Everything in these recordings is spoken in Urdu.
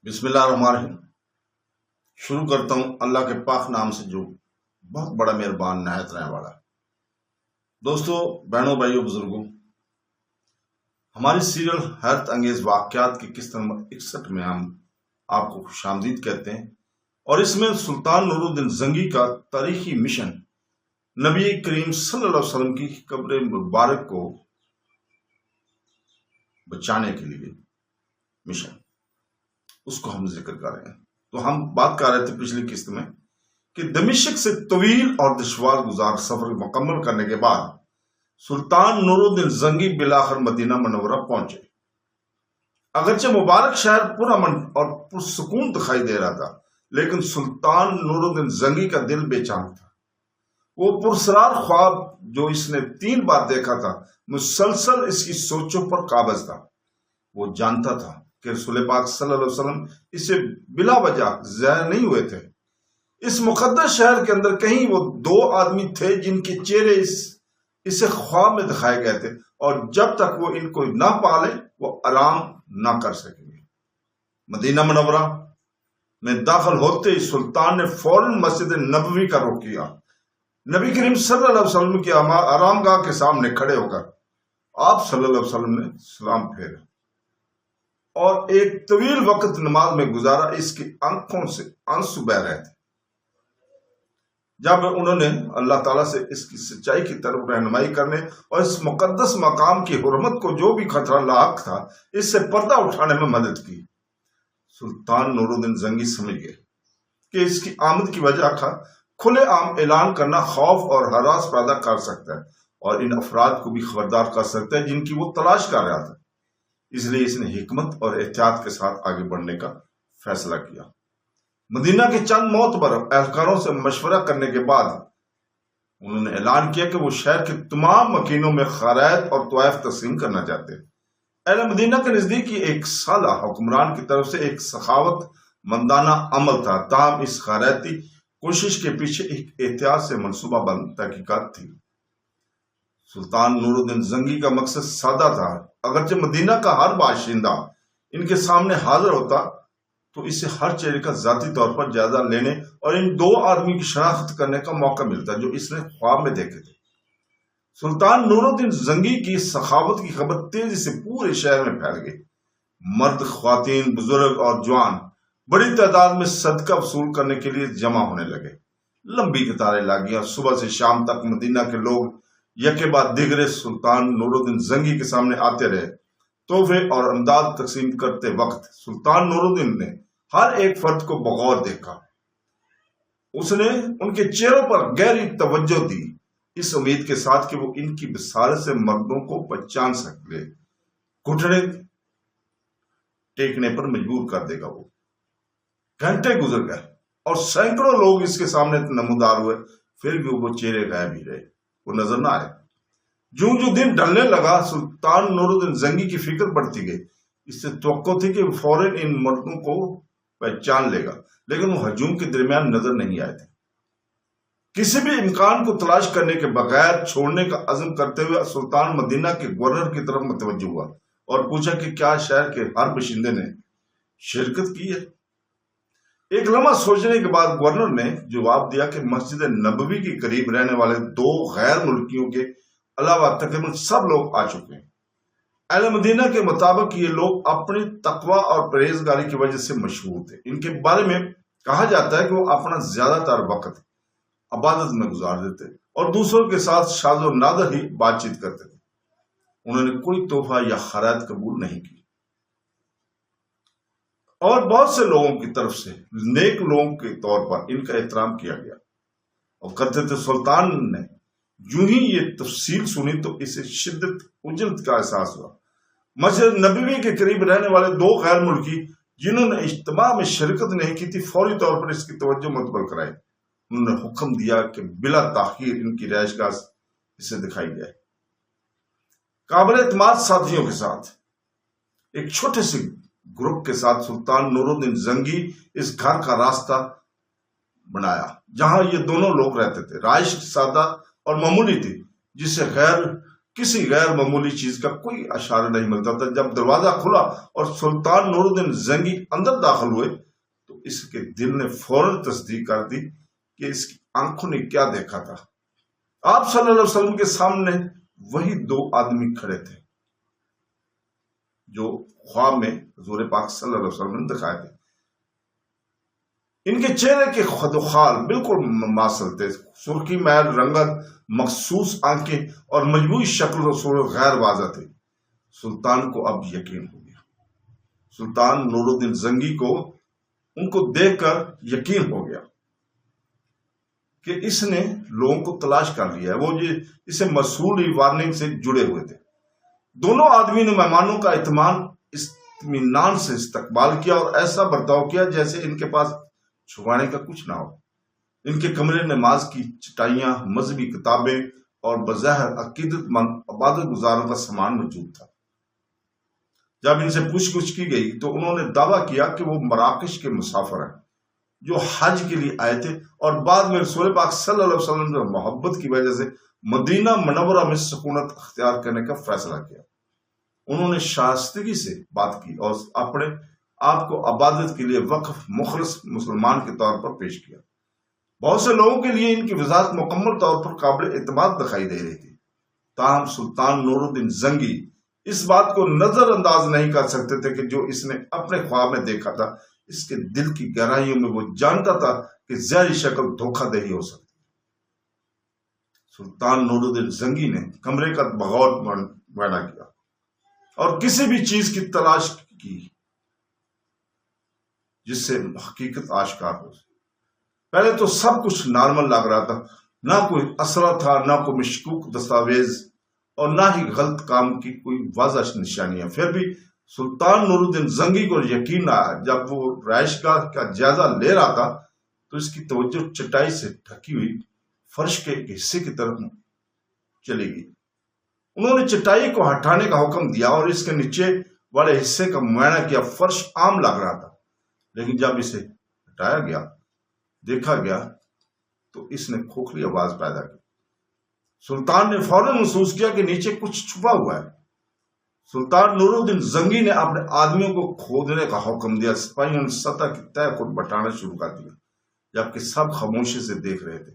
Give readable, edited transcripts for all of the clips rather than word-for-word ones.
بسم اللہ الرحمن الرحیم۔ شروع کرتا ہوں اللہ کے پاک نام سے جو بہت بڑا مہربان نہایت رحم والا ہے۔ دوستو، بہنوں، بھائیوں، بزرگوں، ہماری سیریل حیرت انگیز واقعات کی قسط نمبر 61 میں ہم آپ کو خوش آمدید کہتے ہیں، اور اس میں سلطان نور الدین زنگی کا تاریخی مشن نبی کریم صلی اللہ علیہ وسلم کی قبر مبارک کو بچانے کے لیے مشن، اس کو ہم ذکر کر رہے ہیں۔ تو ہم بات کر رہے تھے پچھلی قسط میں کہ دمشق سے طویل اور دشوار گزار سفر مکمل کرنے کے بعد سلطان نور الدین زنگی بالآخر مدینہ منورہ پہنچے۔ اگرچہ مبارک شہر پرامن اور پرسکون دکھائی دے رہا تھا، لیکن سلطان نور الدین زنگی کا دل بے چین تھا۔ وہ پرسرار خواب جو اس نے 3 بار دیکھا تھا مسلسل اس کی سوچوں پر قابض تھا۔ وہ جانتا تھا کہ رسول پاک صلی اللہ علیہ وسلم اسے بلا وجہ ظاہر نہیں ہوئے تھے۔ اس مقدس شہر کے اندر کہیں وہ 2 آدمی تھے جن کے چہرے اسے خواب میں دکھائے گئے تھے، اور جب تک وہ ان کو نہ پالے وہ آرام نہ کر سکیں گے۔ مدینہ منورہ میں داخل ہوتے ہی سلطان نے فوراً مسجد نبوی کا رخ کیا۔ نبی کریم صلی اللہ علیہ وسلم کی آرام گاہ کے سامنے کھڑے ہو کر آپ صلی اللہ علیہ وسلم نے سلام پھیرا اور ایک طویل وقت نماز میں گزارا۔ اس کی آنکھوں سے آنسو بہہ رہے تھے۔ جب انہوں نے اللہ تعالیٰ سے اس کی سچائی کی طرف رہنمائی کرنے اور اس مقدس مقام کی حرمت کو جو بھی خطرہ لاحق تھا اس سے پردہ اٹھانے میں مدد کی، سلطان نور الدین زنگی سمجھ گئے کہ اس کی آمد کی وجہ کا کھلے عام اعلان کرنا خوف اور ہراس پیدا کر سکتا ہے اور ان افراد کو بھی خبردار کر سکتا ہے جن کی وہ تلاش کر رہا تھا۔ اس لیے اس نے حکمت اور احتیاط کے ساتھ آگے بڑھنے کا فیصلہ کیا۔ مدینہ کے چند معتبر اہلکاروں سے مشورہ کرنے کے بعد انہوں نے اعلان کیا کہ وہ شہر کے تمام مکینوں میں خرائط اور طوائف تقسیم کرنا چاہتے ہیں۔ اہل مدینہ کے نزدیک یہ 1 سالہ حکمران کی طرف سے ایک سخاوت مندانہ عمل تھا، تاہم اس خیراتی کوشش کے پیچھے ایک احتیاط سے منصوبہ بند تحقیقات تھی۔ سلطان نور الدین زنگی کا مقصد سادہ تھا۔ اگرچہ مدینہ کا ہر باشندہ ان کے سامنے حاضر ہوتا تو اسے ہر چہرے کا ذاتی طور پر جائزہ لینے اور ان 2 آدمی کی شناخت کرنے کا موقع ملتا جو اس نے خواب میں دیکھے تھے۔ سلطان نور الدین زنگی کی سخاوت کی خبر تیزی سے پورے شہر میں پھیل گئی۔ مرد، خواتین، بزرگ اور جوان بڑی تعداد میں صدقہ وصول کرنے کے لیے جمع ہونے لگے۔ لمبی قطاریں لگیں اور صبح سے شام تک مدینہ کے لوگ یکے بعد دیگرے سلطان نور الدین زنگی کے سامنے آتے رہے۔ تحفے اور امداد تقسیم کرتے وقت سلطان نور الدین نے ہر ایک فرد کو بغور دیکھا۔ اس نے ان کے چہروں پر گہری توجہ دی، اس امید کے ساتھ کہ وہ ان کی بصارت سے مردوں کو پہچان سکے۔ گھٹنے ٹیکنے پر مجبور کر دے گا۔ وہ گھنٹے گزر گئے اور سینکڑوں لوگ اس کے سامنے نمودار ہوئے، پھر بھی وہ چہرے غائب ہی رہے، وہ نظر نہ آئے۔ جو دن ڈھلنے لگا سلطان نور الدین زنگی کی فکر بڑھتی گئی۔ اس سے توقع تھی کہ وہ فوراً ان مردوں کو پہچان لے گا، لیکن وہ ہجوم کے درمیان نظر نہیں آئے تھے۔ کسی بھی امکان کو تلاش کرنے کے بغیر چھوڑنے کا عزم کرتے ہوئے سلطان مدینہ کے گورنر کی طرف متوجہ ہوا اور پوچھا کہ کیا شہر کے ہر باشندے نے شرکت کی ہے۔ ایک لمحہ سوچنے کے بعد گورنر نے جواب دیا کہ مسجد نبوی کے قریب رہنے والے 2 غیر ملکیوں کے علاوہ تقریباً سب لوگ آ چکے ہیں۔ اہل مدینہ کے مطابق یہ لوگ اپنی تقوی اور پرہیزگاری کی وجہ سے مشہور تھے۔ ان کے بارے میں کہا جاتا ہے کہ وہ اپنا زیادہ تر وقت عبادت میں گزار دیتے اور دوسروں کے ساتھ شاذ و نادر ہی بات چیت کرتے تھے۔ انہوں نے کوئی تحفہ یا خیرات قبول نہیں کی، اور بہت سے لوگوں کی طرف سے نیک لوگوں کے طور پر ان کا احترام کیا گیا اور کرتے تھے۔ سلطان نے جو ہی یہ تفصیل سنی تو اسے شدت اجلت کا احساس ہوا۔ مسجد نبوی کے قریب رہنے والے 2 غیر ملکی جنہوں نے اجتماع میں شرکت نہیں کی تھی فوری طور پر اس کی توجہ متبادل کرائی۔ انہوں نے حکم دیا کہ بلا تاخیر ان کی رہائش گاہ اسے دکھائی جائے۔ قابل اعتماد ساتھیوں کے ساتھ ایک چھوٹے سے گروپ کے ساتھ سلطان نور الدین زنگی اس گھر کا راستہ بنایا جہاں یہ دونوں لوگ رہتے تھے۔ رہائش سادہ اور معمولی تھی، جسے غیر کسی غیر معمولی چیز کا کوئی اشارہ نہیں ملتا تھا۔ جب دروازہ کھلا اور سلطان نور الدین زنگی اندر داخل ہوئے تو اس کے دل نے فوراً تصدیق کر دی کہ اس کی آنکھوں نے کیا دیکھا تھا۔ آپ صلی اللہ علیہ وسلم کے سامنے وہی دو آدمی کھڑے تھے جو خواب میں حضور پاک صلی اللہ علیہ وسلم نے دکھائے تھے۔ ان کے چہرے کے خد و خال بالکل مماثل تھے، سرخی محل رنگت، مخصوص آنکھیں اور مجموعی شکل و صورت غیر واضح تھے۔ سلطان کو اب یقین ہو گیا، سلطان نور الدین زنگی کو ان کو دیکھ کر یقین ہو گیا کہ اس نے لوگوں کو تلاش کر لیا ہے۔ وہ اسے موصولی وارننگ سے جڑے ہوئے تھے۔ دونوں آدمی نے مہمانوں کا اطمینان سے استقبال کیا اور ایسا برتاؤ کیا جیسے ان کے پاس چھپانے کا کچھ نہ ہو۔ ان کے کمرے نماز کی چٹائیاں، مذہبی کتابیں اور بظاہر عقیدت مند عبادت گزاروں کا سامان موجود تھا۔ جب ان سے پوچھ گچھ کی گئی تو انہوں نے دعویٰ کیا کہ وہ مراکش کے مسافر ہیں جو حج کے لیے آئے تھے اور بعد میں رسول پاک صلی اللہ علیہ وسلم کی محبت کی وجہ سے مدینہ منورہ میں سکونت اختیار کرنے کا فیصلہ کیا۔ انہوں نے شائستگی سے بات کی اور اپنے آپ کو عبادت کے لیے وقف مخلص مسلمان کے طور پر پیش کیا۔ بہت سے لوگوں کے لیے ان کی وضاحت مکمل طور پر قابل اعتماد دکھائی دے رہی تھی، تاہم سلطان نور الدین زنگی اس بات کو نظر انداز نہیں کر سکتے تھے کہ جو اس نے اپنے خواب میں دیکھا تھا، اس کے دل کی گہرائیوں میں وہ جانتا تھا کہ ظاہری شکل دھوکہ دہی ہو سکتی۔ سلطان نور الدین زنگی نے کمرے کا بغور معائنہ کیا اور کسی بھی چیز کی تلاش کی جس سے حقیقت آشکار ہو۔ پہلے تو سب کچھ نارمل لگ رہا تھا، نہ کوئی اسرہ تھا، نہ کوئی مشکوک دستاویز اور نہ ہی غلط کام کی کوئی واضح نشانیاں۔ پھر بھی سلطان نور الدین زنگی کو یقین آیا جب وہ رہائش گاہ کا جائزہ لے رہا تھا تو اس کی توجہ چٹائی سے ڈھکی ہوئی فرش کے ایک حصے کی طرف چلی گئی۔ انہوں نے چٹائی کو ہٹانے کا حکم دیا اور اس کے نیچے والے حصے کا معائنہ کیا۔ فرش عام لگ رہا تھا، لیکن جب اسے ہٹایا گیا، دیکھا گیا تو اس نے کھوکھلی آواز پیدا کی۔ سلطان نے فوراً محسوس کیا کہ نیچے کچھ چھپا ہوا ہے۔ سلطان نور الدین زنگی نے اپنے آدمیوں کو کھودنے کا حکم دیا۔ سپاہیوں نے سطح کی تہہ کو بٹانا شروع کر دیا جبکہ سب خاموشی سے دیکھ رہے تھے۔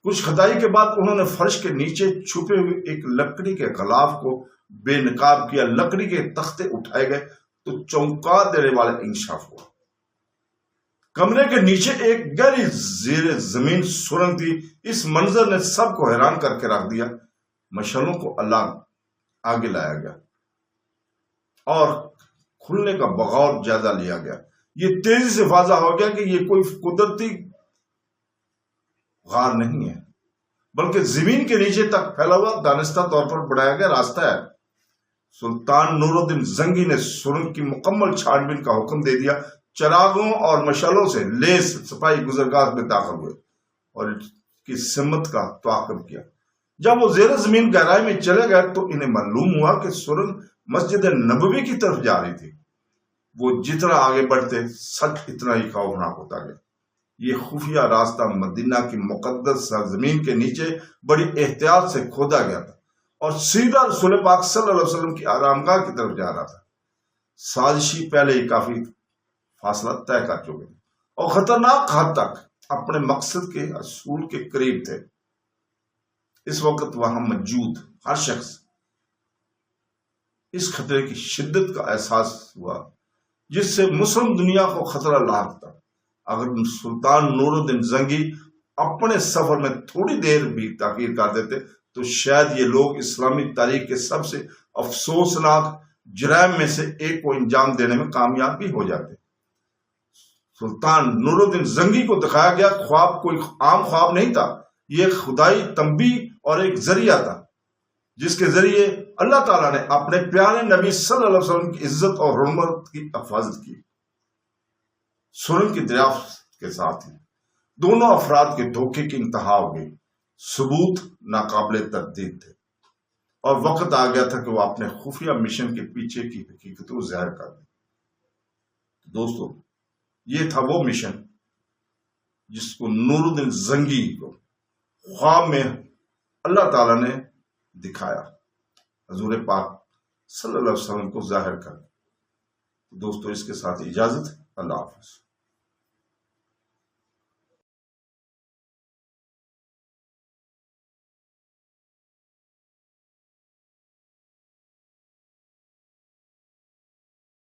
کچھ کھدائی کے بعد انہوں نے فرش کے نیچے چھپے ہوئے ایک لکڑی کے غلاف کو بے نقاب کیا۔ لکڑی کے تختے اٹھائے گئے تو چونکا دینے والا انکشاف ہوا۔ کمرے کے نیچے ایک گہری زیر زمین سرنگ تھی۔ اس منظر نے سب کو حیران کر کے رکھ دیا۔ مشعلوں کو آگے لایا گیا اور کھلنے کا بغور جائزہ لیا گیا۔ یہ تیزی سے واضح ہو گیا کہ یہ کوئی قدرتی غار نہیں ہے بلکہ زمین کے نیچے تک پھیلا ہوا دانستہ طور پر بنایا گیا راستہ ہے۔ سلطان نور الدین زنگی نے سرنگ کی مکمل چھان بین کا حکم دے دیا۔ چراغوں اور مشعلوں سے لیس سپاہی گزرگاہ میں داخل ہوئے اور اس کی سمت کا تعاقب کیا۔ جب وہ زیر زمین گہرائی میں چلے گئے تو انہیں معلوم ہوا کہ سرنگ مسجد نبوی کی طرف جا رہی تھی۔ وہ جتنا آگے بڑھتے سچ اتنا ہی خوفناک ہوتا گیا۔ یہ خفیہ راستہ مدینہ کی مقدس سرزمین کے نیچے بڑی احتیاط سے کھودا گیا تھا اور سیدھا رسول پاک صلی اللہ علیہ وسلم کی آرامگاہ کی طرف جا رہا تھا۔ سازشی پہلے ہی کافی فاصلہ طے کر چکے اور خطرناک حد تک اپنے مقصد کے حصول کے قریب تھے۔ اس وقت وہاں موجود ہر شخص اس خطرے کی شدت کا احساس ہوا جس سے مسلم دنیا کو خطرہ لاحق تھا۔ اگر سلطان نور الدین زنگی اپنے سفر میں تھوڑی دیر بھی تاخیر کر دیتے تو شاید یہ لوگ اسلامی تاریخ کے سب سے افسوسناک جرائم میں سے ایک کو انجام دینے میں کامیاب بھی ہو جاتے۔ سلطان نور الدین زنگی کو دکھایا گیا خواب کوئی عام خواب نہیں تھا، یہ خدائی تنبیہ اور ایک ذریعہ تھا جس کے ذریعے اللہ تعالیٰ نے اپنے پیارے نبی صلی اللہ علیہ وسلم کی عزت اور حرمت کی حفاظت کی۔ سرنگ کی دریافت کے ساتھ ہی دونوں افراد کے دھوکے کی انتہا ہو گئی۔ ثبوت ناقابل تردید تھے اور وقت آ گیا تھا کہ وہ اپنے خفیہ مشن کے پیچھے کی حقیقت کو ظاہر کر دیں۔ دوستو، یہ تھا وہ مشن جس کو نور الدین زنگی کو خواب میں اللہ تعالیٰ نے دکھایا۔ حضور پاک صلی اللہ علیہ وسلم کو ظاہر کر۔ دوستو اس کے ساتھ اجازت، اللہ حافظ۔